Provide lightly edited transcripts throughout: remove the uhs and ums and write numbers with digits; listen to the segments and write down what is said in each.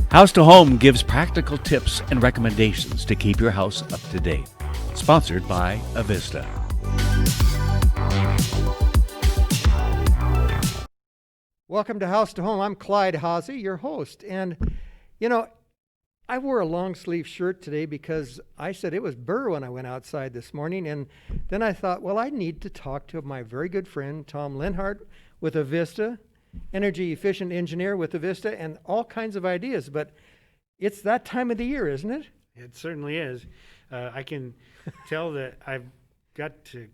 House to Home gives practical tips and recommendations to keep your house up to date. Sponsored by Avista. Welcome to House to Home. I'm Clyde Haase, your host. And, I wore a long sleeve shirt today because I said it was burr when I went outside this morning. And then I thought, well, I need to talk to my very good friend, Tom Lienhard with Avista, energy efficient engineer with Avista, and all kinds of ideas. But it's that time of the year, isn't it? It certainly is. I can tell that I've got to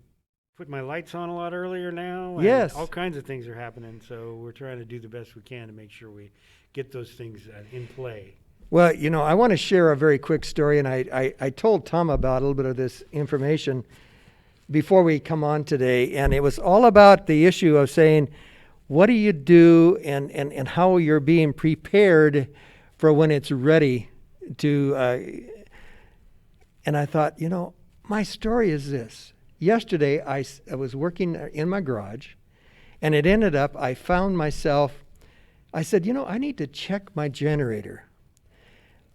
put my lights on a lot earlier now. And yes. All kinds of things are happening. So we're trying to do the best we can to make sure we get those things in play. Well, I want to share a very quick story, and I told Tom about a little bit of this information before we come on today, and it was all about the issue of saying, what do you do and how you're being prepared for when it's ready to, and I thought, my story is this. Yesterday, I was working in my garage, and it ended up, I found myself, I said, I need to check my generator.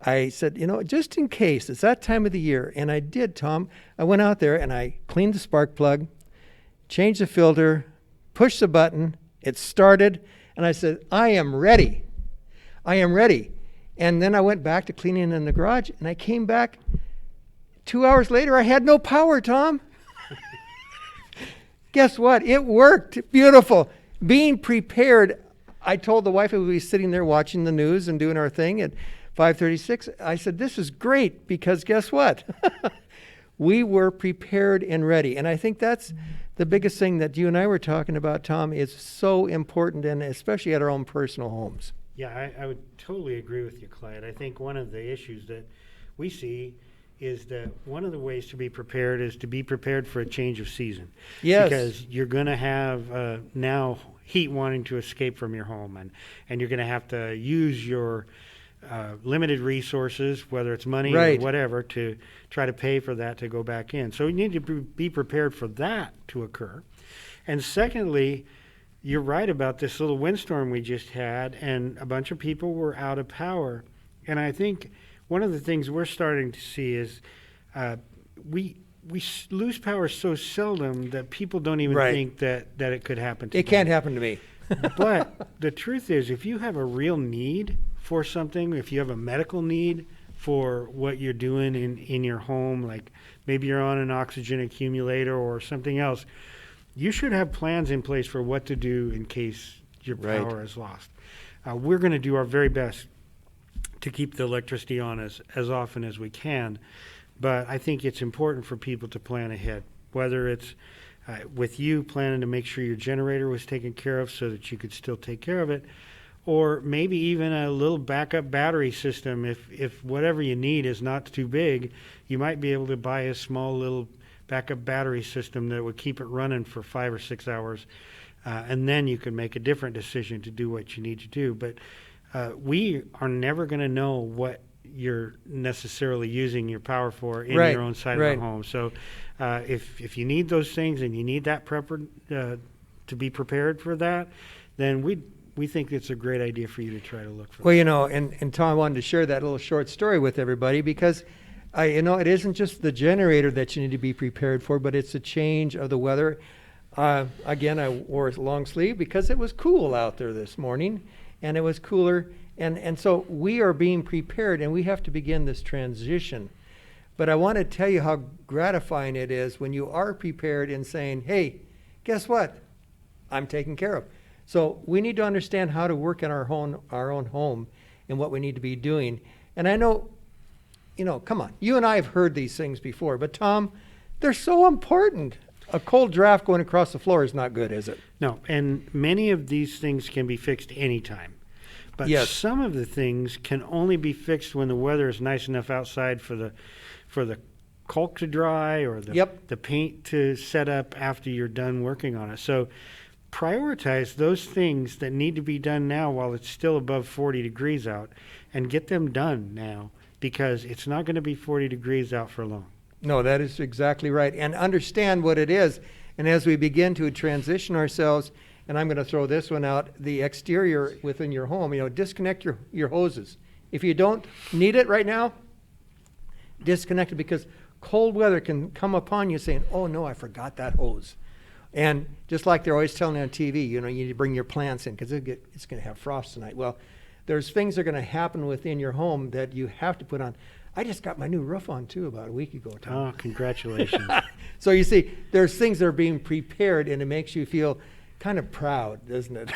I said, just in case, it's that time of the year. And I did, Tom. I went out there and I cleaned the spark plug, changed the filter, pushed the button, it started, and I said, I am ready. I am ready. And then I went back to cleaning in the garage, and I came back 2 hours later, I had no power, Tom. Guess what? It worked. Beautiful. Being prepared. I told the wife, we would be sitting there watching the news and doing our thing at 5:36. I said, this is great because guess what? We were prepared and ready. And I think that's the biggest thing that you and I were talking about, Tom, is so important, and especially at our own personal homes. Yeah, I would totally agree with you, Clyde. I think one of the issues that we see is that one of the ways to be prepared is to be prepared for a change of season. Yes. Because you're going to have now heat wanting to escape from your home, and you're going to have to use your limited resources, whether it's money right. or whatever, to try to pay for that to go back in. So you need to be prepared for that to occur. And secondly, you're right about this little windstorm we just had, and a bunch of people were out of power. And I think one of the things we're starting to see is we lose power so seldom that people don't even right. think that it could happen to them. It can't happen to me. But the truth is, if you have a real need for something, if you have a medical need for what you're doing in your home, like maybe you're on an oxygen accumulator or something else, you should have plans in place for what to do in case your power right. is lost. We're going to do our very best to keep the electricity on as often as we can, but I think it's important for people to plan ahead, whether it's with you planning to make sure your generator was taken care of so that you could still take care of it, or maybe even a little backup battery system. If whatever you need is not too big, you might be able to buy a small little backup battery system that would keep it running for 5 or 6 hours, and then you can make a different decision to do what you need to do. But we are never going to know what you're necessarily using your power for in right. your own side right. of the home. So if you need those things and you need that to be prepared for that, then we think it's a great idea for you to try to look for. Well, and Tom, I wanted to share that little short story with everybody because, it isn't just the generator that you need to be prepared for, but it's a change of the weather. Again, I wore a long sleeve because it was cool out there this morning, and it was cooler. And so we are being prepared, and we have to begin this transition. But I want to tell you how gratifying it is when you are prepared and saying, hey, guess what? I'm taken care of. So we need to understand how to work in our own home and what we need to be doing. And I know, come on, you and I have heard these things before, but Tom, they're so important. A cold draft going across the floor is not good, is it? No, and many of these things can be fixed anytime. But yes. some of the things can only be fixed when the weather is nice enough outside for the caulk to dry or the paint to set up after you're done working on it. So prioritize those things that need to be done now while it's still above 40 degrees out, and get them done now, because it's not going to be 40 degrees out for long. No, that is exactly right. And understand what it is. And as we begin to transition ourselves, and I'm going to throw this one out, the exterior within your home, disconnect your hoses If you don't need it right now, disconnect it, because cold weather can come upon you saying, oh no, I forgot that hose. And just like they're always telling you on TV, you need to bring your plants in because it's going to have frost tonight. Well, there's things that are going to happen within your home that you have to put on. I just got my new roof on too about a week ago, Tom. Oh, congratulations. So you see, there's things that are being prepared, and it makes you feel kind of proud, doesn't it?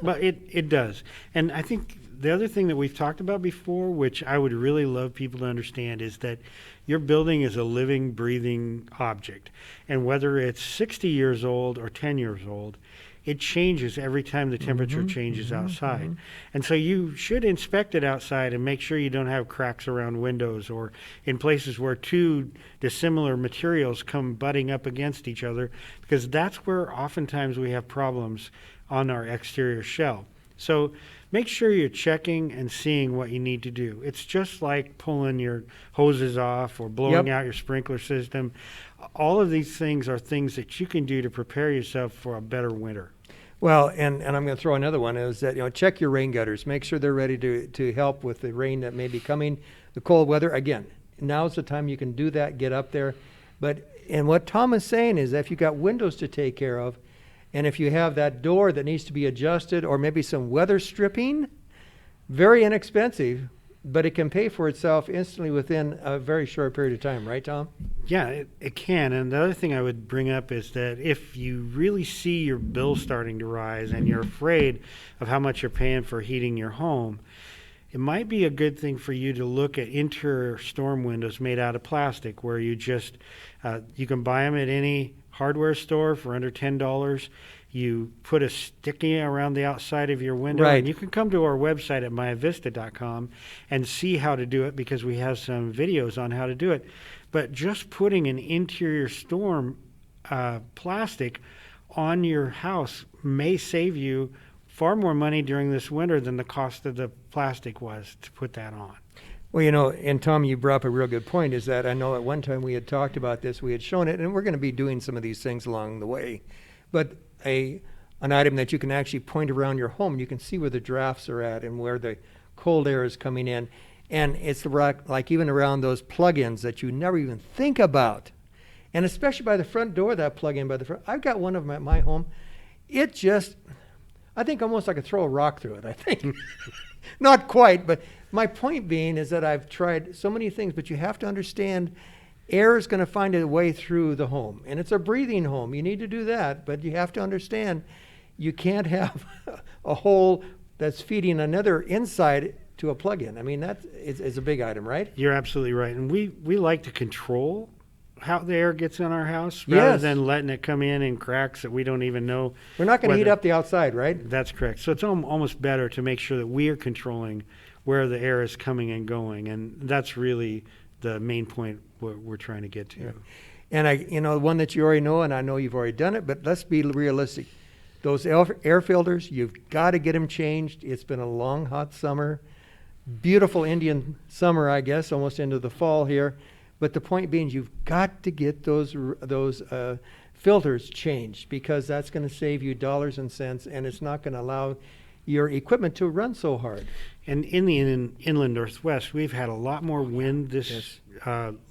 Well, it does. And I think the other thing that we've talked about before, which I would really love people to understand, is that your building is a living, breathing object. And whether it's 60 years old or 10 years old, it changes every time the temperature changes outside. And so you should inspect it outside and make sure you don't have cracks around windows or in places where two dissimilar materials come butting up against each other, because that's where oftentimes we have problems on our exterior shell. So make sure you're checking and seeing what you need to do. It's just like pulling your hoses off or blowing out your sprinkler system. All of these things are things that you can do to prepare yourself for a better winter. Well, and I'm going to throw another one, is that, check your rain gutters. Make sure they're ready to help with the rain that may be coming, the cold weather. Again, now's the time you can do that, get up there. And what Tom is saying is that if you've got windows to take care of, and if you have that door that needs to be adjusted, or maybe some weather stripping, very inexpensive, but it can pay for itself instantly within a very short period of time. Right, Tom? Yeah, it can. And the other thing I would bring up is that if you really see your bill starting to rise and you're afraid of how much you're paying for heating your home, it might be a good thing for you to look at interior storm windows made out of plastic, where you just, you can buy them at any hardware store for under $10. You put a sticky around the outside of your window, and you can come to our website at myavista.com and see how to do it, because we have some videos on how to do it. But just putting an interior storm plastic on your house may save you far more money during this winter than the cost of the plastic was to put that on. Well, and Tom, you brought up a real good point, is that I know at one time we had talked about this, we had shown it, and we're going to be doing some of these things along the way. But an item that you can actually point around your home, you can see where the drafts are at and where the cold air is coming in. And it's like even around those plug-ins that you never even think about. And especially by the front door, that plug-in by the front. I've got one of them at my home. It just, I think almost I could throw a rock through it, I think. Not quite, but my point being is that I've tried so many things, but you have to understand air is going to find a way through the home. And it's a breathing home. You need to do that, but you have to understand you can't have a hole that's feeding another inside to a plug-in. I mean, that is a big item, right? You're absolutely right. And we like to control how the air gets in our house rather than letting it come in cracks that we don't even know. We're not going to heat up the outside, right? That's correct. So it's almost better to make sure that we are controlling where the air is coming and going. And that's really the main point we're trying to get to. Yeah. And one that you already know, and I know you've already done it, but let's be realistic. Those air filters, you've got to get them changed. It's been a long, hot summer. Beautiful Indian summer, I guess, almost into the fall here. But the point being, you've got to get those filters changed, because that's going to save you dollars and cents, and it's not going to allow your equipment to run so hard. And in the inland Northwest, we've had a lot more wind this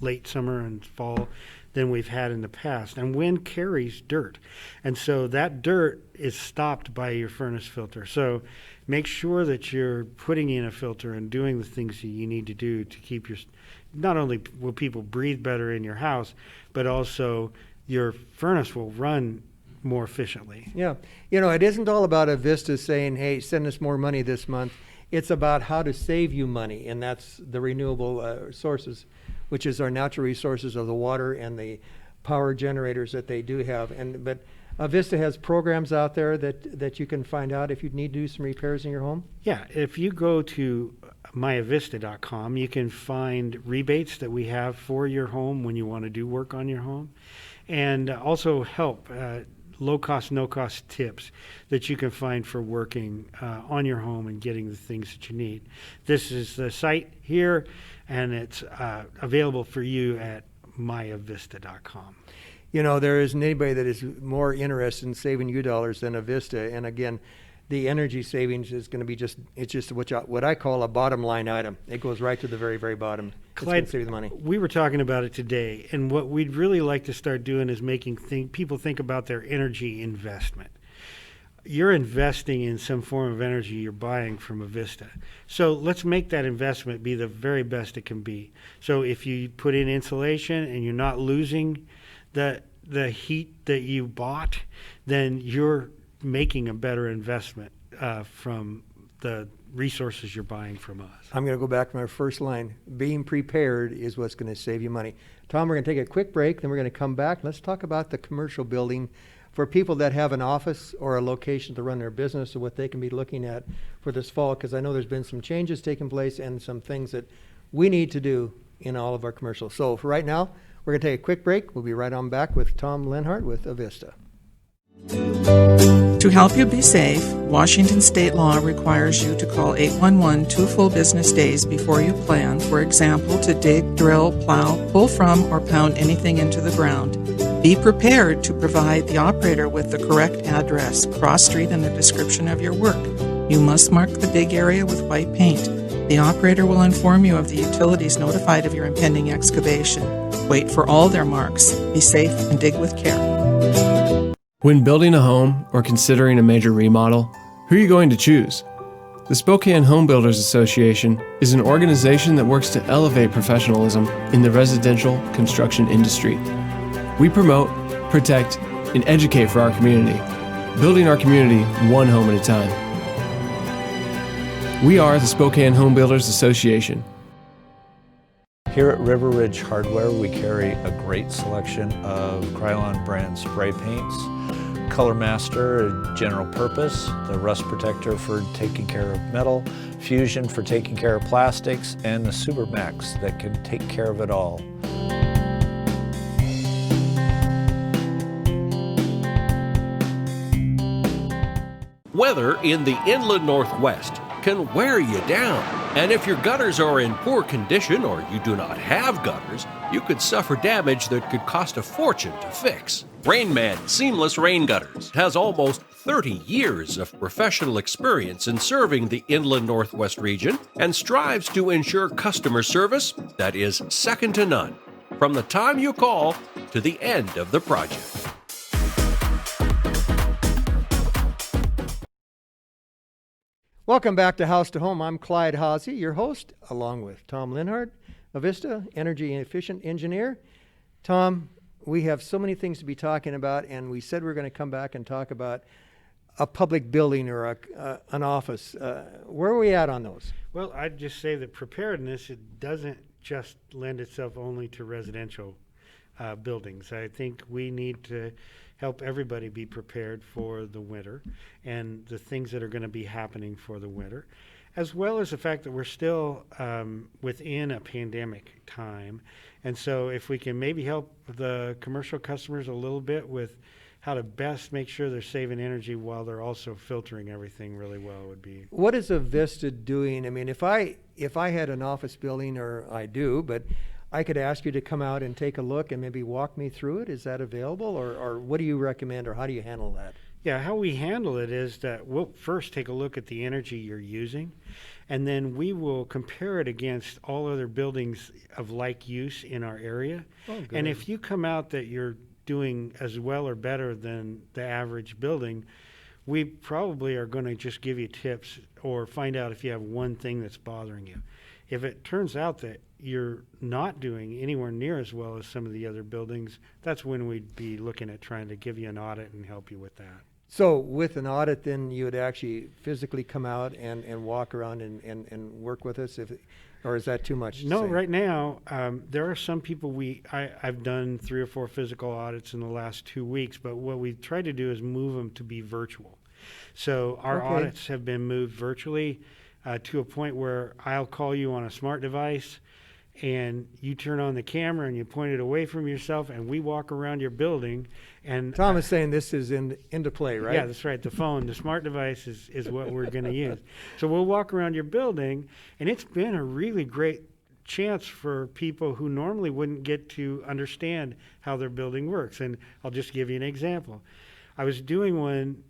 late summer and fall than we've had in the past. And wind carries dirt. And so that dirt is stopped by your furnace filter. So make sure that you're putting in a filter and doing the things that you need to do to keep not only will people breathe better in your house, but also your furnace will run more efficiently. Yeah. It isn't all about Avista saying, hey, send us more money this month. It's about how to save you money, and that's the renewable sources, which is our natural resources of the water and the power generators that they do have. But Avista has programs out there that you can find out if you need to do some repairs in your home. Yeah, if you go to myavista.com, you can find rebates that we have for your home when you want to do work on your home, and also help. Low-cost, no-cost tips that you can find for working on your home and getting the things that you need. This is the site here, and it's available for you at myavista.com. There isn't anybody that is more interested in saving you dollars than Avista. And again, the energy savings is going to be it's just what I call a bottom line item. It goes right to the very, very bottom. Clyde, it's going to save the money. We were talking about it today, and what we'd really like to start doing is making people think about their energy investment. You're investing in some form of energy you're buying from Avista. So let's make that investment be the very best it can be. So if you put in insulation and you're not losing the heat that you bought, then you're making a better investment from the resources you're buying from us. I'm going to go back to my first line. Being prepared is what's going to save you money. Tom, we're going to take a quick break, then we're going to come back. Let's talk about the commercial building for people that have an office or a location to run their business, or what they can be looking at for this fall, because I know there's been some changes taking place and some things that we need to do in all of our commercials. So for right now, we're going to take a quick break. We'll be right on back with Tom Lienhard with Avista. To help you be safe, Washington state law requires you to call 811 2 full business days before you plan, for example, to dig, drill, plow, pull from, or pound anything into the ground. Be prepared to provide the operator with the correct address, cross street, and a description of your work. You must mark the dig area with white paint. The operator will inform you of the utilities notified of your impending excavation. Wait for all their marks. Be safe and dig with care. When building a home or considering a major remodel, who are you going to choose? The Spokane Home Builders Association is an organization that works to elevate professionalism in the residential construction industry. We promote, protect, and educate for our community, building our community one home at a time. We are the Spokane Home Builders Association. Here at River Ridge Hardware, we carry a great selection of Krylon brand spray paints, Color Master, general purpose, the Rust Protector for taking care of metal, Fusion for taking care of plastics, and the Super Max that can take care of it all. Weather in the inland Northwest can wear you down. And if your gutters are in poor condition or you do not have gutters, you could suffer damage that could cost a fortune to fix. Rainman Seamless Rain Gutters has almost 30 years of professional experience in serving the inland Northwest region and strives to ensure customer service that is second to none, from the time you call to the end of the project. Welcome back to House to Home. I'm Clyde Hawsey, your host, along with Tom Lienhard, Avista, energy efficient engineer. Tom, we have so many things to be talking about, and we said we're going to come back and talk about a public building or an office. Where are we at on those? Well, I'd just say that preparedness, it doesn't just lend itself only to residential buildings. I think we need to help everybody be prepared for the winter and the things that are going to be happening for the winter, as well as the fact that we're still within a pandemic time. And so if we can maybe help the commercial customers a little bit with how to best make sure they're saving energy while they're also filtering everything really well would be. What is Avista doing? I mean, if I had an office building, or I do, but I could ask you to come out and take a look and maybe walk me through it. Is that available, or what do you recommend, or how do you handle that? Yeah, how we handle it is that we'll first take a look at the energy you're using, and then we will compare it against all other buildings of like use in our area. Oh, good. And if you come out that you're doing as well or better than the average building, we probably are going to just give you tips or find out if you have one thing that's bothering you. If it turns out that you're not doing anywhere near as well as some of the other buildings, that's when we'd be looking at trying to give you an audit and help you with that. So with an audit, then you would actually physically come out and walk around and work with us, or is that too much to No, say? right now, there are some people I've done 3 or 4 physical audits in the last 2 weeks, but what we've tried to do is move them to be virtual. So our audits have been moved virtually to a point where I'll call you on a smart device, and you turn on the camera and you point it away from yourself, and we walk around your building. And Tom is saying this is into play, right? Yeah, that's right. The phone, the smart device is what we're going to use. So we'll walk around your building, and it's been a really great chance for people who normally wouldn't get to understand how their building works. And I'll just give you an example. I was doing one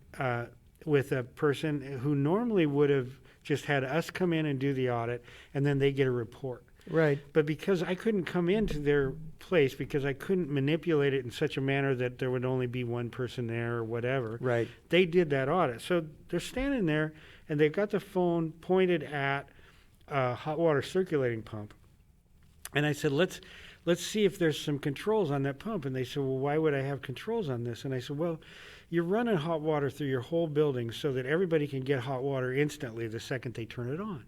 with a person who normally would have just had us come in and do the audit, and then they get a report. Right. But because I couldn't come into their place, because I couldn't manipulate it in such a manner that there would only be one person there or whatever, Right. they did that audit. So they're standing there, and they've got the phone pointed at a hot water circulating pump. And I said, let's see if there's some controls on that pump. And they said, well, why would I have controls on this? And I said, well, you're running hot water through your whole building so that everybody can get hot water instantly the second they turn it on.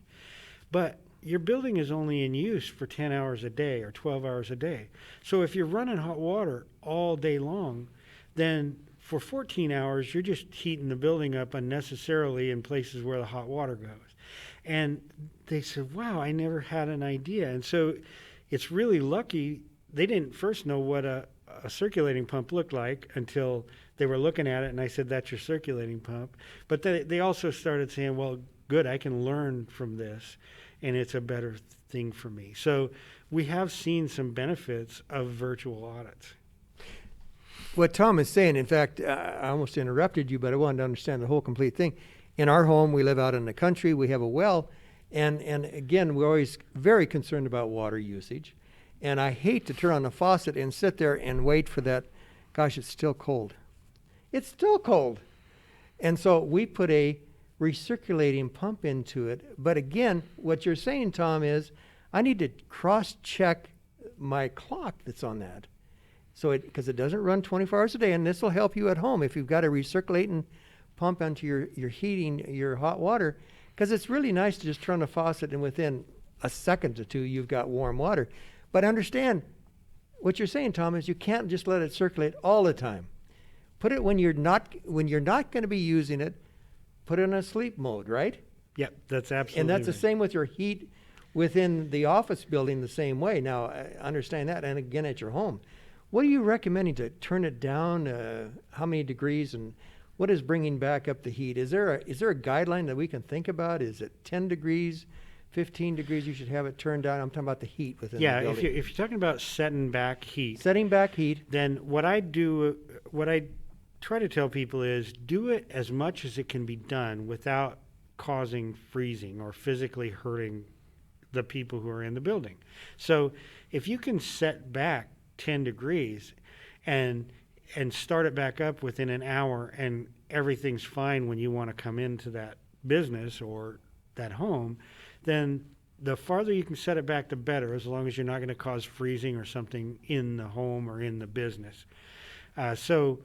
But your building is only in use for 10 hours a day or 12 hours a day. So if you're running hot water all day long, then for 14 hours, you're just heating the building up unnecessarily in places where the hot water goes. And they said, wow, I never had an idea. And so it's really lucky they didn't first know what a circulating pump looked like until they were looking at it, and I said, that's your circulating pump. But they also started saying, well, good, I can learn from this, and it's a better thing for me. So we have seen some benefits of virtual audits. What Tom is saying, in fact, I almost interrupted you, but I wanted to understand the whole complete thing. In our home, we live out in the country, we have a well, and again, we're always very concerned about water usage. And I hate to turn on the faucet and sit there and wait for that. Gosh, it's still cold. It's still cold. And so we put a recirculating pump into it. But again, what you're saying, Tom, is I need to cross-check my clock that's on that. So because it doesn't run 24 hours a day, and this will help you at home if you've got a recirculating pump onto your heating, your hot water, because it's really nice to just turn the faucet and within a second or two you've got warm water. But understand, what you're saying, Tom, is you can't just let it circulate all the time. Put it when you're not going to be using it, put it in a sleep mode, right? Yep, that's absolutely And that's the right. same with your heat within the office building the same way. Now, I understand that, and again at your home. What are you recommending to turn it down? How many degrees, and what is bringing back up the heat? Is there a guideline that we can think about? Is it 10 degrees, 15 degrees you should have it turned down? I'm talking about the heat within the building. Yeah, if you're talking about setting back heat, Setting back heat. then what I try to tell people is do it as much as it can be done without causing freezing or physically hurting the people who are in the building. So if you can set back 10 degrees and start it back up within an hour and everything's fine when you want to come into that business or that home, then the farther you can set it back, the better, as long as you're not going to cause freezing or something in the home or in the business. So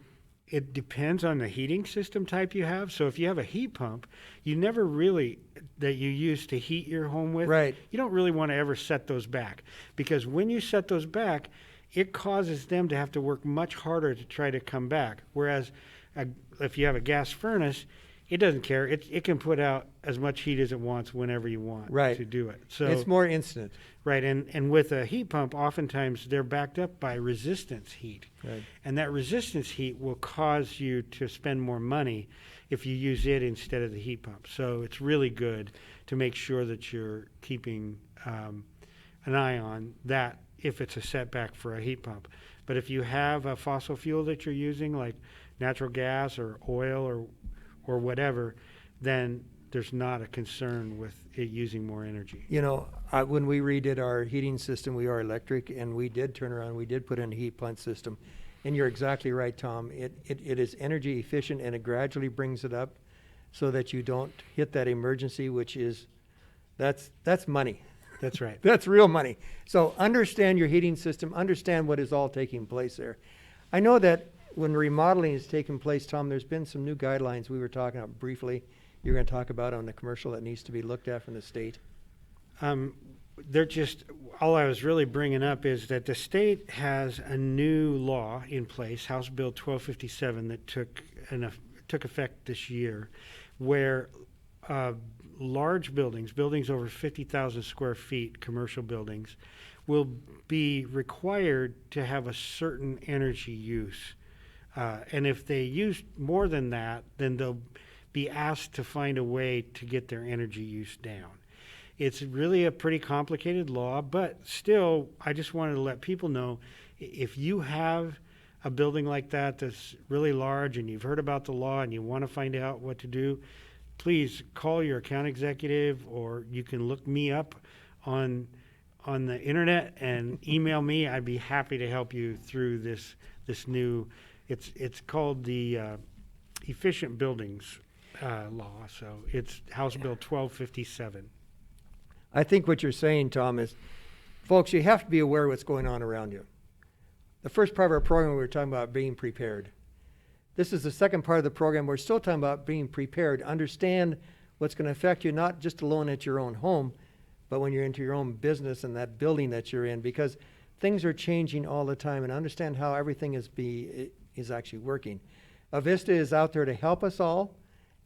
it depends on the heating system type you have. So if you have a heat pump, you never really, that you use to heat your home with, Right. you don't really want to ever set those back. Because when you set those back, it causes them to have to work much harder to try to come back. Whereas if you have a gas furnace, it doesn't care. It can put out as much heat as it wants whenever you want Right. to do it. So It's more instant. right, and with a heat pump, oftentimes they're backed up by resistance heat. Right. And that resistance heat will cause you to spend more money if you use it instead of the heat pump. So it's really good to make sure that you're keeping an eye on that if it's a setback for a heat pump. But if you have a fossil fuel that you're using, like natural gas or oil or whatever, then there's not a concern with it using more energy. You know, when we redid our heating system, we are electric, and we did turn around, we did put in a heat pump system. And you're exactly right, Tom. It is energy efficient, and it gradually brings it up so that you don't hit that emergency, which is, that's money. That's right. That's real money. So understand your heating system, understand what is all taking place there. I know that when remodeling is taking place, Tom, there's been some new guidelines we were talking about briefly. You're going to talk about on the commercial that needs to be looked at from the state. They're just, all I was really bringing up is that the state has a new law in place, House Bill 1257, that took effect this year, where large buildings over 50,000 square feet, commercial buildings, will be required to have a certain energy use. And if they use more than that, then they'll be asked to find a way to get their energy use down. It's really a pretty complicated law, but still, I just wanted to let people know, if you have a building like that that's really large and you've heard about the law and you want to find out what to do, please call your account executive, or you can look me up on the internet and email me. I'd be happy to help you through this new, it's called the Efficient Buildings Law. So it's House Bill 1257. I think what you're saying, Tom, is, folks, you have to be aware of what's going on around you. The first part of our program, we were talking about being prepared. This is the second part of the program. We're still talking about being prepared. Understand what's going to affect you, not just alone at your own home, but when you're into your own business and that building that you're in, because things are changing all the time, and understand how everything is actually working. Avista is out there to help us all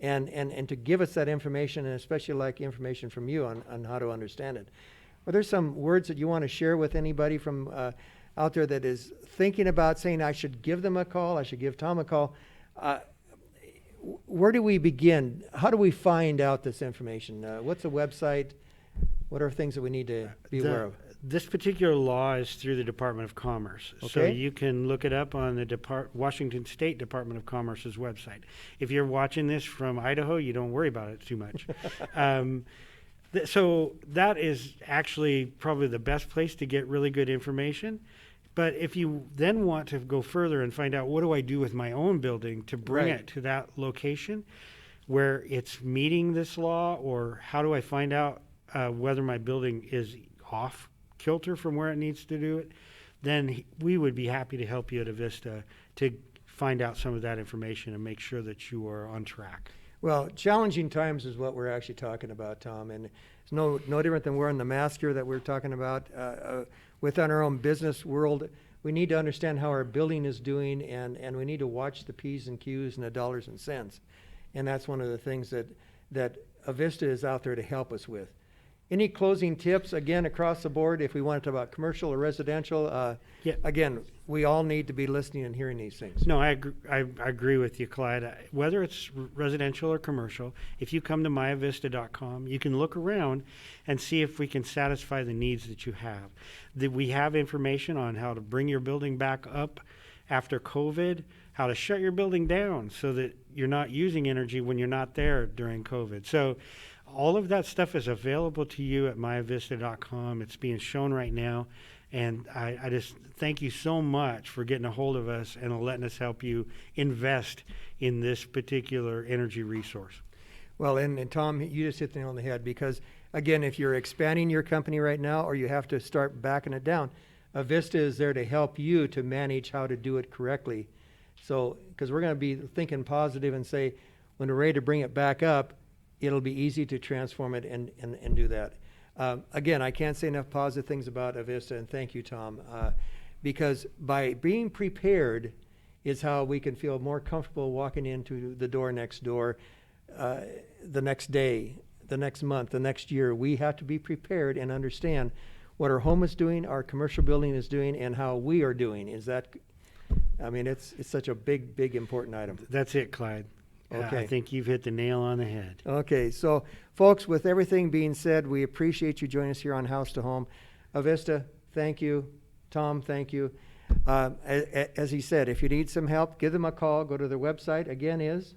and to give us that information, and especially like information from you on how to understand it. Are there some words that you want to share with anybody from out there that is thinking about saying, I should give them a call, I should give Tom a call? Where do we begin? How do we find out this information? What's the website? What are things that we need to be aware of? This particular law is through the Department of Commerce. Okay. So you can look it up on the Washington State Department of Commerce's website. If you're watching this from Idaho, you don't worry about it too much. So that is actually probably the best place to get really good information. But if you then want to go further and find out, what do I do with my own building to bring Right. it to that location where it's meeting this law, or how do I find out whether my building is off kilter from where it needs to do it, then we would be happy to help you at Avista to find out some of that information and make sure that you are on track. Well, challenging times is what we're actually talking about, Tom, and it's no different than wearing the mask here that we're talking about. Within our own business world, we need to understand how our building is doing, and we need to watch the P's and Q's and the dollars and cents. And that's one of the things that Avista is out there to help us with. Any closing tips, again, across the board, if we want to talk about commercial or residential? Yeah. Again, we all need to be listening and hearing these things. No, I agree with you, Clyde. Whether it's residential or commercial, if you come to myavista.com, you can look around and see if we can satisfy the needs that you have. We have information on how to bring your building back up after COVID, how to shut your building down so that you're not using energy when you're not there during COVID. So all of that stuff is available to you at myavista.com. It's being shown right now. And I just thank you so much for getting a hold of us and letting us help you invest in this particular energy resource. Well, and Tom, you just hit the nail on the head, because, again, if you're expanding your company right now, or you have to start backing it down, Avista is there to help you to manage how to do it correctly. So, because we're going to be thinking positive and say, when we're ready to bring it back up, it'll be easy to transform it and do that. Again, I can't say enough positive things about Avista, and thank you, Tom, because by being prepared is how we can feel more comfortable walking into the door next door, the next day, the next month, the next year. We have to be prepared and understand what our home is doing, our commercial building is doing, and how we are doing. It's such a big, important item. That's it, Clyde. Okay. I think you've hit the nail on the head. Okay, so folks, with everything being said, we appreciate you joining us here on House to Home. Avista, thank you. Tom, thank you. As he said, if you need some help, give them a call. Go to their website. Again, is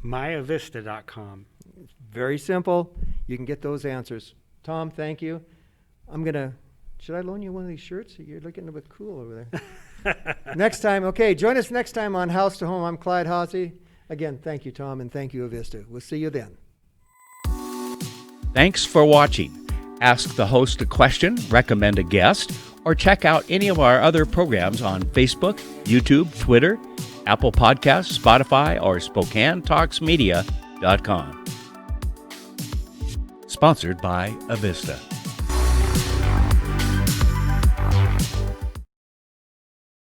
myavista.com. very simple. You can get those answers. Tom, thank you. Should I loan you one of these shirts? You're looking a bit cool over there. Next time, okay, join us next time on House to Home. I'm Clyde Hossie. Again, thank you, Tom, and thank you, Avista. We'll see you then. Thanks for watching. Ask the host a question, recommend a guest, or check out any of our other programs on Facebook, YouTube, Twitter, Apple Podcasts, Spotify, or SpokaneTalksMedia.com. Sponsored by Avista.